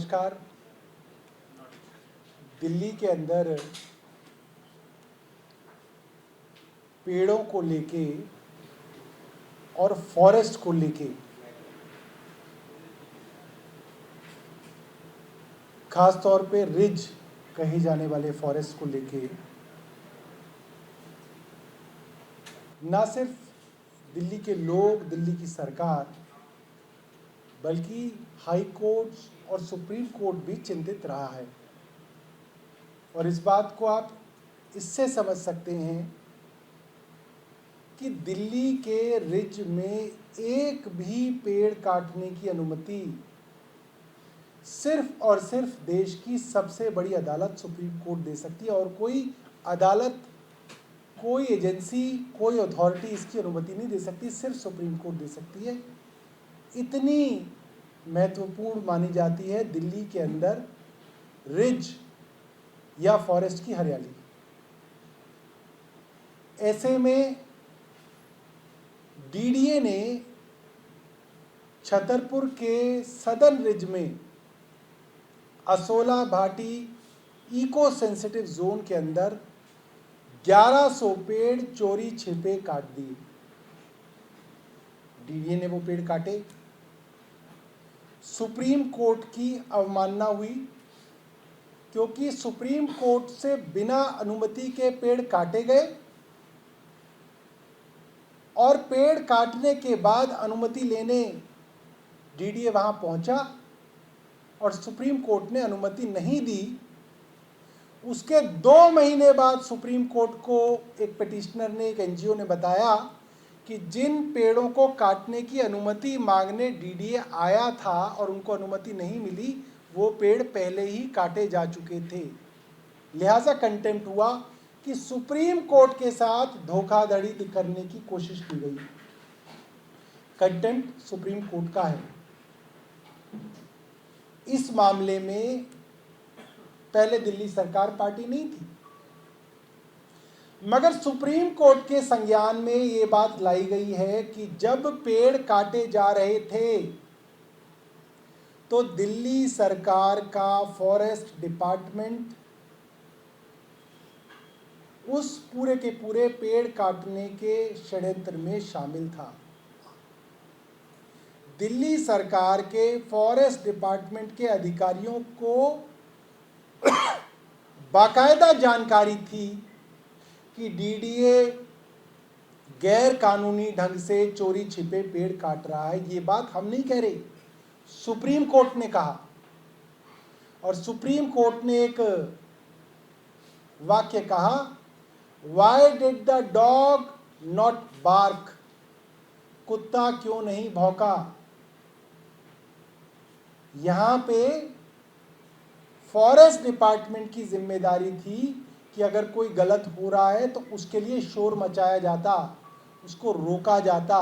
नमस्कार। दिल्ली के अंदर पेड़ों को लेके और फॉरेस्ट को लेके खास तौर पे रिज कहे जाने वाले फॉरेस्ट को लेके ना सिर्फ दिल्ली के लोग, दिल्ली की सरकार, बल्कि हाई कोर्ट और सुप्रीम कोर्ट भी चिंतित रहा है। और इस बात को आप इससे समझ सकते हैं कि दिल्ली के रिज में एक भी पेड़ काटने की अनुमति सिर्फ और सिर्फ देश की सबसे बड़ी अदालत सुप्रीम कोर्ट दे सकती है, और कोई अदालत, कोई एजेंसी, कोई अथॉरिटी इसकी अनुमति नहीं दे सकती, सिर्फ सुप्रीम कोर्ट दे सकती है। इतनी महत्वपूर्ण मानी जाती है दिल्ली के अंदर रिज या फॉरेस्ट की हरियाली। ऐसे में डीडीए ने छतरपुर के सदर्न रिज में Asola Bhati eco sensitive zone के अंदर 1100 पेड़ चोरी छिपे काट दिए। डीडीए ने वो पेड़ काटे, सुप्रीम कोर्ट की अवमानना हुई, क्योंकि सुप्रीम कोर्ट से बिना अनुमति के पेड़ काटे गए और पेड़ काटने के बाद अनुमति लेने डीडीए वहां पहुंचा और सुप्रीम कोर्ट ने अनुमति नहीं दी। उसके 2 महीने बाद सुप्रीम कोर्ट को एक पिटिशनर ने, एक एनजीओ ने बताया कि जिन पेड़ों को काटने की अनुमति मांगने डीडीए आया था और उनको अनुमति नहीं मिली, वो पेड़ पहले ही काटे जा चुके थे। लिहाजा कंटेम्प्ट हुआ कि सुप्रीम कोर्ट के साथ धोखाधड़ी करने की कोशिश की गई। कंटेम्प्ट सुप्रीम कोर्ट का है। इस मामले में पहले दिल्ली सरकार पार्टी नहीं थी, मगर सुप्रीम कोर्ट के संज्ञान में ये बात लाई गई है कि जब पेड़ काटे जा रहे थे तो दिल्ली सरकार का फॉरेस्ट डिपार्टमेंट उस पूरे के पूरे पेड़ काटने के षड्यंत्र में शामिल था। दिल्ली सरकार के फॉरेस्ट डिपार्टमेंट के अधिकारियों को बाकायदा जानकारी थी कि डीडीए गैर कानूनी ढंग से चोरी छिपे पेड़ काट रहा है। ये बात हम नहीं कह रहे, सुप्रीम कोर्ट ने कहा। और सुप्रीम कोर्ट ने एक वाक्य कहा, why did the dog not bark, कुत्ता क्यों नहीं भौंका। यहां पे फॉरेस्ट डिपार्टमेंट की जिम्मेदारी थी कि अगर कोई गलत हो रहा है तो उसके लिए शोर मचाया जाता, उसको रोका जाता।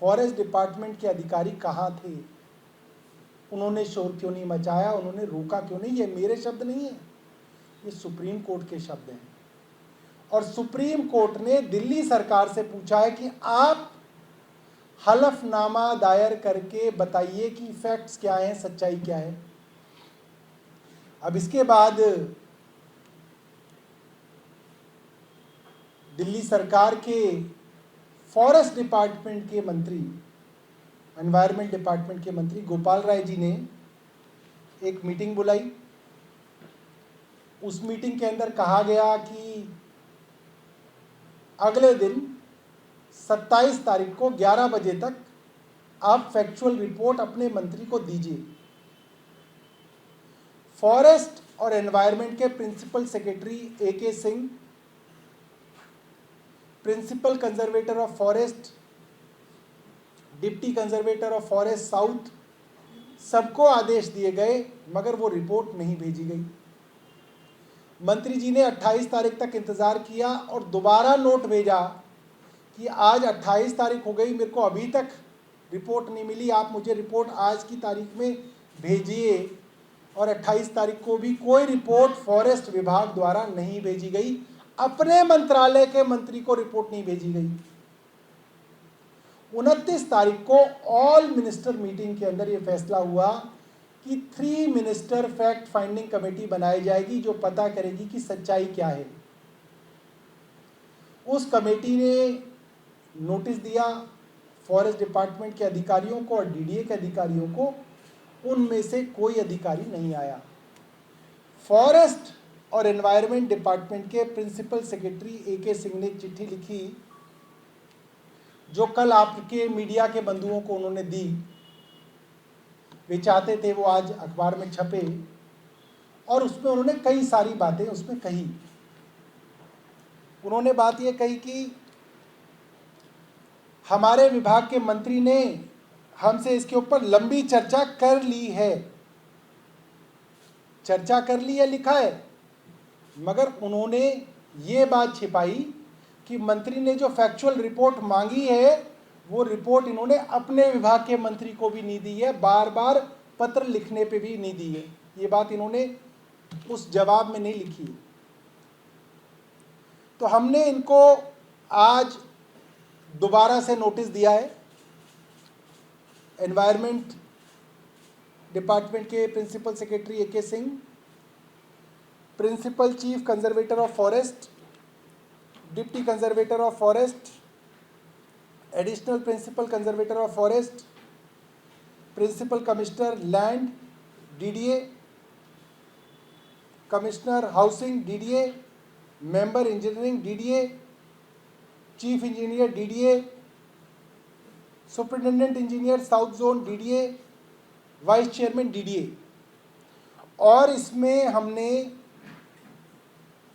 फॉरेस्ट डिपार्टमेंट के अधिकारी कहाँ थे? उन्होंने शोर क्यों नहीं मचाया, उन्होंने रोका क्यों नहीं? ये मेरे शब्द नहीं है, ये सुप्रीम कोर्ट के शब्द हैं। और सुप्रीम कोर्ट ने दिल्ली सरकार से पूछा है कि आप हलफनामा दायर करके बताइए कि फैक्ट्स क्या हैं, सच्चाई क्या है। अब इसके बाद दिल्ली सरकार के फॉरेस्ट डिपार्टमेंट के मंत्री, एनवायरनमेंट डिपार्टमेंट के मंत्री गोपाल राय जी ने एक मीटिंग बुलाई। उस मीटिंग के अंदर कहा गया कि अगले दिन 27 तारीख को 11 बजे तक आप फैक्चुअल रिपोर्ट अपने मंत्री को दीजिए। फॉरेस्ट और एनवायरनमेंट के principal secretary AK Singh, principal conservator of forest, deputy conservator of forest south, सबको आदेश दिए गए, मगर वो रिपोर्ट नहीं भेजी गई। मंत्री जी ने 28 तारीख तक इंतजार किया और दोबारा नोट भेजा कि आज 28 तारीख हो गई, मेरे को अभी तक रिपोर्ट नहीं मिली, आप मुझे रिपोर्ट आज की तारीख में भेजिए। और 28 तारीख को भी कोई रिपोर्ट फॉरेस्ट विभाग द्वारा नहीं भेजी गई, अपने मंत्रालय के मंत्री को रिपोर्ट नहीं भेजी गई। 29 तारीख को ऑल मिनिस्टर मीटिंग के अंदर ये फैसला हुआ कि 3 मिनिस्टर फैक्ट फाइंडिंग कमेटी बनाई जाएगी जो पता करेगी कि सच्चाई क्या है। उस कमेटी ने नोटिस दिया फॉरेस्ट डिपार्टमेंट के अधिकारियों को और डीडीए के अधिकारियों को, उनमें से कोई अधिकारी नहीं आया। फॉरेस्ट और एनवायरनमेंट डिपार्टमेंट के प्रिंसिपल सेक्रेटरी AK सिंह ने एक चिट्ठी लिखी जो कल आपके मीडिया के बंधुओं को उन्होंने दी। वे चाहते थे वो आज अखबार में छपे और उसमें उन्होंने कई सारी बातें उसमें कही। उन्होंने बात ये कही कि हमारे विभाग के मंत्री ने हमसे इसके ऊपर लंबी चर्चा कर ली है। चर्चा कर ली है लिखा है, मगर उन्होंने ये बात छिपाई कि मंत्री ने जो फैक्चुअल रिपोर्ट मांगी है वो रिपोर्ट इन्होंने अपने विभाग के मंत्री को भी नहीं दी है, बार बार पत्र लिखने पे भी नहीं दी है। ये बात इन्होंने उस जवाब में नहीं लिखी है। तो हमने इनको आज दोबारा से नोटिस दिया है। एनवायरनमेंट डिपार्टमेंट के principal secretary AK Singh, principal chief conservator of forest, deputy conservator of forest, additional principal conservator of forest, principal commissioner land DDA, commissioner housing DDA, member engineering DDA, chief engineer DDA, superintendent engineer south zone DDA, vice chairman DDA। और इसमें हमने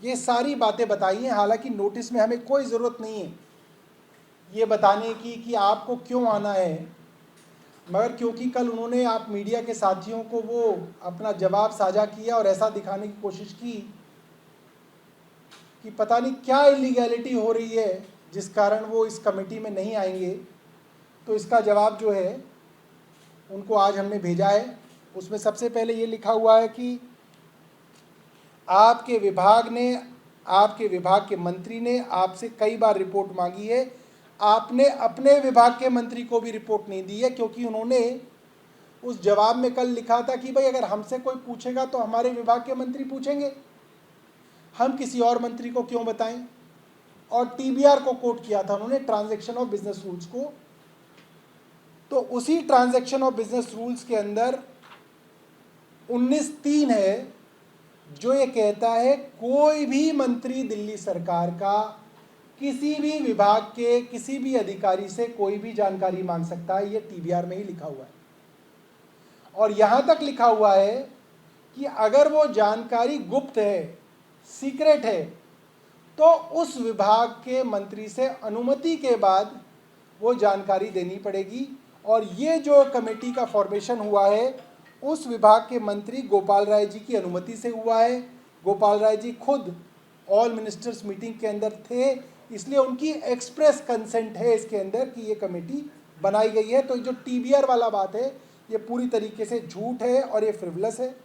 ये सारी बातें बताई हैं। हालांकि notice में हमें कोई ज़रूरत नहीं है ये बताने की कि आपको क्यों आना है, मगर क्योंकि कल उन्होंने आप मीडिया के साथियों को वो अपना जवाब साझा किया और ऐसा दिखाने की कोशिश की कि पता नहीं क्या इलीगैलिटी हो रही है जिस कारण वो इस कमेटी में नहीं आएंगे, तो इसका जवाब जो है उनको आज हमने भेजा है। उसमें सबसे पहले ये लिखा हुआ है कि आपके विभाग के मंत्री ने आपसे कई बार रिपोर्ट मांगी है, आपने अपने विभाग के मंत्री को भी रिपोर्ट नहीं दी है, क्योंकि उन्होंने उस जवाब में कल लिखा था कि भाई अगर हमसे कोई पूछेगा तो हमारे विभाग के मंत्री पूछेंगे, हम किसी और मंत्री को क्यों बताएं। और TBR को कोट किया था उन्होंने, ट्रांजैक्शन ऑफ बिजनेस रूल्स को। तो उसी ट्रांजैक्शन ऑफ बिजनेस रूल्स के अंदर 19(3) है जो ये कहता है कोई भी मंत्री दिल्ली सरकार का किसी भी विभाग के किसी भी अधिकारी से कोई भी जानकारी मांग सकता है। ये TBR में ही लिखा हुआ है और यहाँ तक लिखा हुआ है कि अगर वो जानकारी गुप्त है, सीक्रेट है, तो उस विभाग के मंत्री से अनुमति के बाद वो जानकारी देनी पड़ेगी। और ये जो कमेटी का फॉर्मेशन हुआ है उस विभाग के मंत्री गोपाल राय जी की अनुमति से हुआ है। गोपाल राय जी खुद ऑल मिनिस्टर्स मीटिंग के अंदर थे, इसलिए उनकी एक्सप्रेस कंसेंट है इसके अंदर कि ये कमेटी बनाई गई है। तो जो TBR वाला बात है ये पूरी तरीके से झूठ है और ये फ्रिवलस है।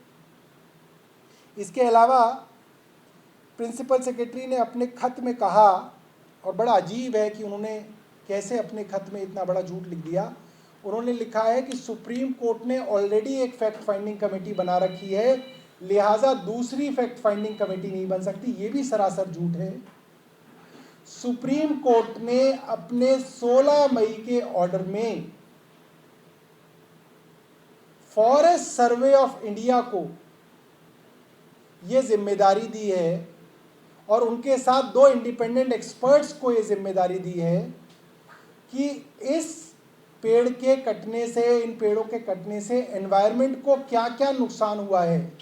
इसके अलावा प्रिंसिपल सेक्रेटरी ने अपने खत में कहा, और बड़ा अजीब है कि उन्होंने कैसे अपने खत में इतना बड़ा झूठ लिख दिया। उन्होंने लिखा है कि सुप्रीम कोर्ट ने ऑलरेडी एक फैक्ट फाइंडिंग कमेटी बना रखी है, लिहाजा दूसरी फैक्ट फाइंडिंग कमेटी नहीं बन सकती। ये भी सरासर झूठ है। सुप्रीम कोर्ट ने अपने 16 मई के ऑर्डर में फॉरेस्ट सर्वे ऑफ इंडिया को ये जिम्मेदारी दी है और उनके साथ 2 इंडिपेंडेंट एक्सपर्ट्स को ये जिम्मेदारी दी है कि इस पेड़ के कटने से, इन पेड़ों के कटने से एनवायरनमेंट को क्या क्या नुकसान हुआ है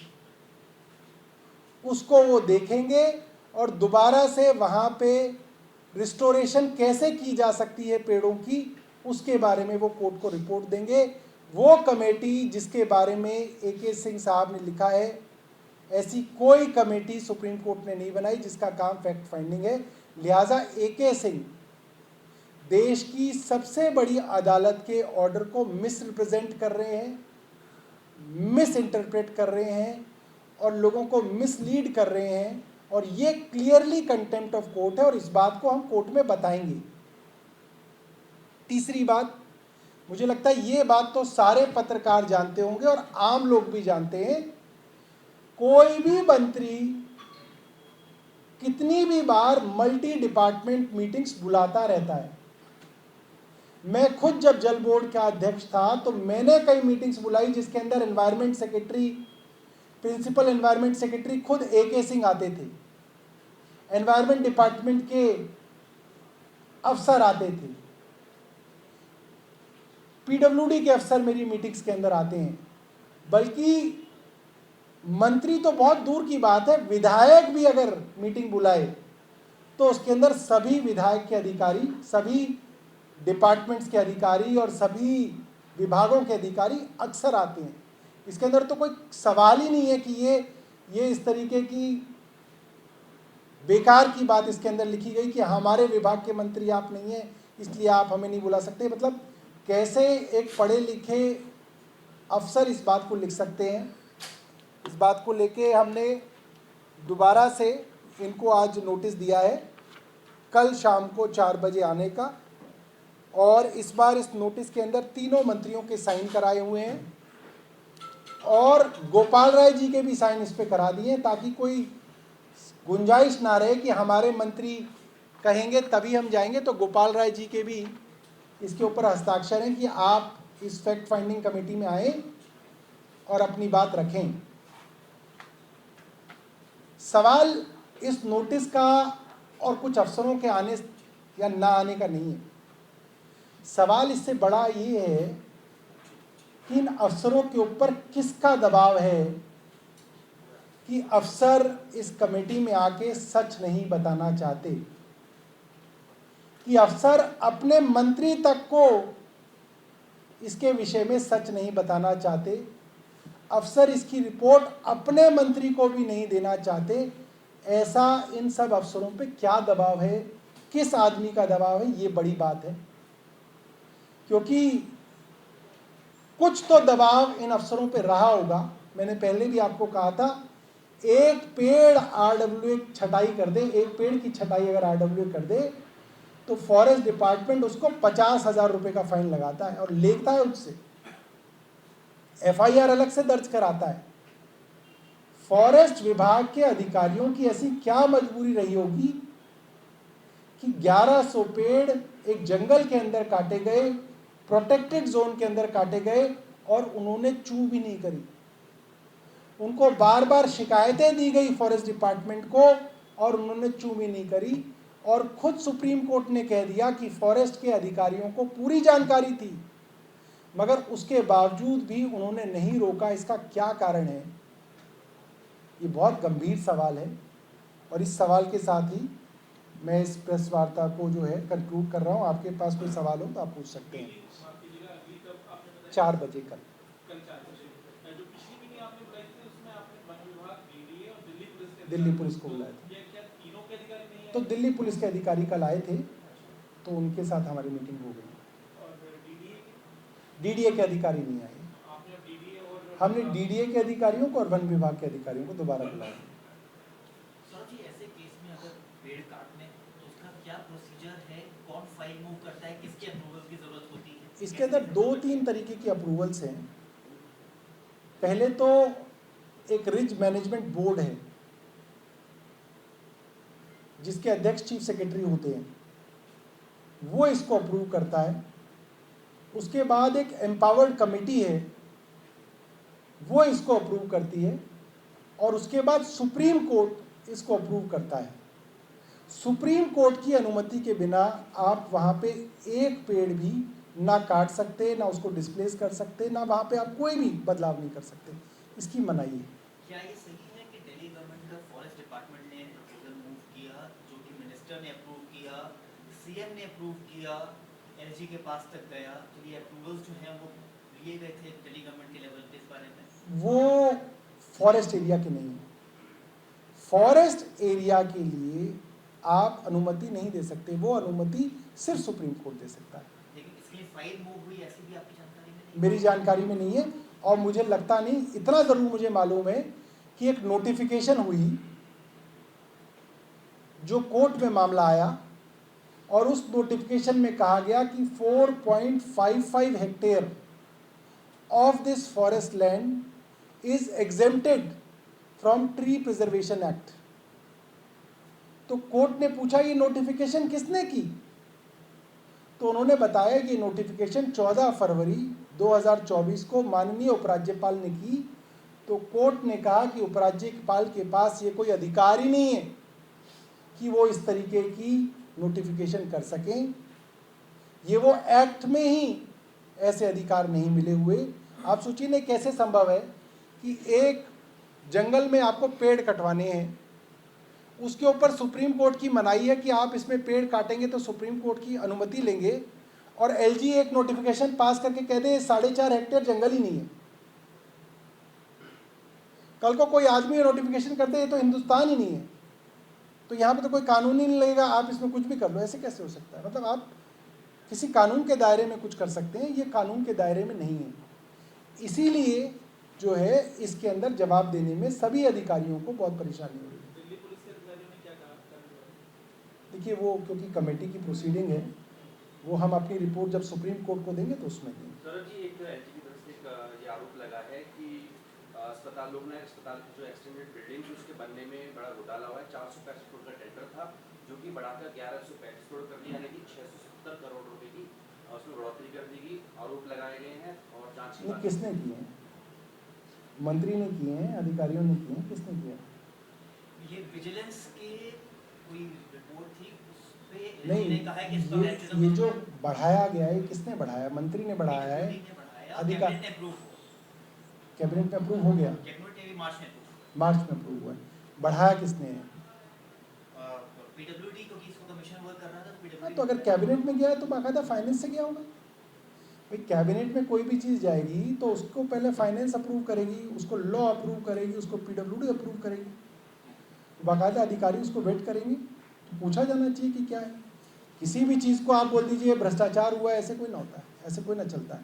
उसको वो देखेंगे और दोबारा से वहाँ पे रिस्टोरेशन कैसे की जा सकती है पेड़ों की, उसके बारे में वो कोर्ट को रिपोर्ट देंगे। वो कमेटी जिसके बारे में AK सिंह साहब ने लिखा है, ऐसी कोई कमेटी सुप्रीम कोर्ट ने नहीं बनाई जिसका काम फैक्ट फाइंडिंग है। लिहाजा AK सिंह देश की सबसे बड़ी अदालत के ऑर्डर को मिस रिप्रेजेंट कर रहे हैं, मिस इंटरप्रेट कर रहे हैं और लोगों को मिसलीड कर रहे हैं, और ये क्लियरली कंटेम्प्ट ऑफ कोर्ट है और इस बात को हम कोर्ट में बताएंगे। तीसरी बात, मुझे लगता है ये बात तो सारे पत्रकार जानते होंगे और आम लोग भी जानते हैं, कोई भी मंत्री कितनी भी बार मल्टी डिपार्टमेंट मीटिंग्स बुलाता रहता है। मैं खुद जब जल बोर्ड का अध्यक्ष था तो मैंने कई मीटिंग्स बुलाई जिसके अंदर environment secretary, principal environment secretary खुद AK सिंह आते थे, एनवायरनमेंट डिपार्टमेंट के अफसर आते थे, PWD के अफसर मेरी मीटिंग्स के अंदर आते हैं। बल्कि मंत्री तो बहुत दूर की बात है, विधायक भी अगर मीटिंग बुलाए तो उसके अंदर सभी विधायक के अधिकारी, सभी डिपार्टमेंट्स के अधिकारी और सभी विभागों के अधिकारी अक्सर आते हैं। इसके अंदर तो कोई सवाल ही नहीं है कि ये इस तरीके की बेकार की बात इसके अंदर लिखी गई कि हमारे विभाग के मंत्री आप नहीं हैं इसलिए आप हमें नहीं बुला सकते। मतलब कैसे एक पढ़े लिखे अफसर इस बात को लिख सकते हैं। इस बात को लेके हमने दोबारा से इनको आज नोटिस दिया है कल शाम को 4 बजे आने का, और इस बार इस नोटिस के अंदर तीनों मंत्रियों के साइन कराए हुए हैं और गोपाल राय जी के भी साइन इस पे करा दिए ताकि कोई गुंजाइश ना रहे कि हमारे मंत्री कहेंगे तभी हम जाएंगे। तो गोपाल राय जी के भी इसके ऊपर हस्ताक्षर हैं कि आप इस फैक्ट फाइंडिंग कमेटी में आए और अपनी बात रखें। सवाल इस नोटिस का और कुछ अफसरों के आने या ना आने का नहीं है, सवाल इससे बड़ा ये है कि इन अफसरों के ऊपर किसका दबाव है कि अफसर इस कमेटी में आके सच नहीं बताना चाहते, कि अफसर अपने मंत्री तक को इसके विषय में सच नहीं बताना चाहते, अफसर इसकी रिपोर्ट अपने मंत्री को भी नहीं देना चाहते। ऐसा इन सब अफसरों पे क्या दबाव है, किस आदमी का दबाव है, ये बड़ी बात है। क्योंकि कुछ तो दबाव इन अफसरों पे रहा होगा। मैंने पहले भी आपको कहा था, एक पेड़ RWA छटाई कर दे, एक पेड़ की छटाई अगर RWA कर दे तो फॉरेस्ट डिपार्टमेंट उसको 50,000 रुपये का फाइन लगाता है और लेता है, उससे FIR अलग से दर्ज कराता है। फॉरेस्ट विभाग के अधिकारियों की ऐसी क्या मजबूरी रही होगी कि 1100 पेड़ एक जंगल के अंदर काटे गए, प्रोटेक्टेड जोन के अंदर काटे गए और उन्होंने चू भी नहीं करी। उनको बार बार शिकायतें दी गई फॉरेस्ट डिपार्टमेंट को और उन्होंने चू भी नहीं करी। और खुद सुप्रीम कोर्ट ने कह दिया कि फॉरेस्ट के अधिकारियों को पूरी जानकारी थी, मगर उसके बावजूद भी उन्होंने नहीं रोका। इसका क्या कारण है? ये बहुत गंभीर सवाल है और इस सवाल के साथ ही मैं इस प्रेस वार्ता को जो है कंक्लूड कर रहा हूँ। आपके पास कोई सवाल हो तो आप पूछ सकते हैं। 4 बजे कल। दिल्ली पुलिस को बुलाया था, तो दिल्ली पुलिस के अधिकारी कल आए थे तो उनके साथ हमारी मीटिंग हो गई। DDA के अधिकारी नहीं आए, हमने DDA के अधिकारियों को और वन विभाग के अधिकारियों को दोबारा बुलाया। सर जी, ऐसे केस में अगर पेड़ काटने तो उसका क्या प्रोसीजर है? कौन फाइल मूव करता है? किसके अप्रूवल की जरूरत होती है? इसके अंदर 2-3 तरीके की अप्रूवल्स हैं। पहले तो एक रिज मैनेजमेंट बोर्ड है जिसके अध्यक्ष चीफ सेक्रेटरी होते हैं, वो इसको अप्रूव करता है। उसके बाद एक एम्पावर्ड कमेटी है, वो इसको अप्रूव करती है और उसके बाद सुप्रीम कोर्ट इसको अप्रूव करता है। सुप्रीम कोर्ट की अनुमति के बिना आप वहाँ पे एक पेड़ भी ना काट सकते, ना उसको डिस्प्लेस कर सकते, ना वहाँ पे आप कोई भी बदलाव नहीं कर सकते। इसकी मनाही है। क्या ये सही है कि दिल्ली गवर्नमेंट का फॉरेस्ट डिपार्टमेंट ने प्रपोजल मूव किया, जो कि मिनिस्टर ने अप्रूव किया, CM ने अप्रूव किया, LG के पास तक गया, तो ये अप्रूवल्स जो हैं वो लिए गए थे दिल्ली गवर्नमेंट के लेवल पे इस बारे में? वो फॉरेस्ट एरिया के नहीं है। फॉरेस्ट एरिया के लिए आप अनुमति नहीं दे सकते, वो अनुमति सिर्फ सुप्रीम कोर्ट दे सकता है। लेकिन इसके लिए फाइल मूव हुई ऐसी भी आपकी जानकारी में नहीं? मेरी जानकारी में नहीं है और मुझे लगता नहीं, इतना जरूर मुझे मालूम है कि एक नोटिफिकेशन हुई, जो कोर्ट में मामला आया और उस नोटिफिकेशन में कहा गया कि 4.55 hectare of this forest land is exempted from tree preservation act. तो कोर्ट ने पूछा ये नोटिफिकेशन किसने की? तो उन्होंने बताया कि नोटिफिकेशन 14 फरवरी 2024 को माननीय उपराज्यपाल ने की। तो कोर्ट ने कहा कि उपराज्यपाल के पास ये कोई अधिकार ही नहीं है कि वो इस तरीके की नोटिफिकेशन कर सकें। ये वो एक्ट में ही ऐसे अधिकार नहीं मिले हुए। आप सोचिए ना कैसे संभव है कि एक जंगल में आपको पेड़ कटवाने हैं, उसके ऊपर सुप्रीम कोर्ट की मनाही है कि आप इसमें पेड़ काटेंगे तो सुप्रीम कोर्ट की अनुमति लेंगे, और एलजी एक नोटिफिकेशन पास करके कह दे 4.5 हेक्टेयर जंगल ही नहीं है। कल को कोई आदमी नोटिफिकेशन करते ये तो हिंदुस्तान ही नहीं है, तो यहाँ पे तो कोई कानून ही नहीं लगेगा, आप इसमें कुछ भी कर लो। ऐसे कैसे हो सकता है? मतलब आप किसी कानून के दायरे में कुछ कर सकते हैं, ये कानून के दायरे में नहीं है। इसीलिए जो है इसके अंदर जवाब देने में सभी अधिकारियों को बहुत परेशानी हो रही है। दिल्ली पुलिस के अधिकारियों ने क्या कहा? देखिए वो क्योंकि कमेटी की प्रोसीडिंग है, वो हम अपनी रिपोर्ट जब सुप्रीम कोर्ट को देंगे तो उसमें देंगे। सर जी, एक एलजी की तरफ से ये आरोप लगा है कि अस्पताल की जो एक्सटेंडेड बिल्डिंग थी उसके बनने में बड़ा घोटाला हुआ है। 465 करोड़ का टेंडर था जो कि बढ़ाकर 1135 करोड़ कर दिया, यानी कि 670 करोड़ रुपए की उसमें बढ़ोतरी कर दी गई। आरोप लगाए गए हैं और जांच की बात। किसने किए हैं? मंत्री ने किए हैं, अधिकारियों ने किए हैं, किसने किया? ये विजिलेंस की कोई रिपोर्ट थी, उस पे नहीं, ने कहा है कि इसका ये जो बढ़ाया गया है किसने बढ़ाया? मंत्री ने बढ़ाया है, अधिकार कैबिनेट ने अप्रूव कैबिनेट में अप्रूव हो गया, कैबिनेट ने भी मार्च में अप्रूव मार्च में अप्रूव हुआ है। बढ़ाया किसने है? पीडब्ल्यूडी, क्योंकि इसको कमीशन वर्क कर रहा था तो हाँ, पीडब्ल्यूडी। तो अगर कैबिनेट में गया है तो बाकायदा फाइनेंस से गया होगा। भाई कैबिनेट में कोई भी चीज़ जाएगी तो उसको पहले फाइनेंस अप्रूव करेगी, उसको लॉ अप्रूव करेगी, उसको पीडब्ल्यूडी अप्रूव करेगी, बाकायदा अधिकारी उसको वेट करेंगे। तो पूछा जाना चाहिए कि क्या है। किसी भी चीज़ को आप बोल दीजिए भ्रष्टाचार हुआ, ऐसे कोई ना होता है, ऐसे कोई ना चलता है।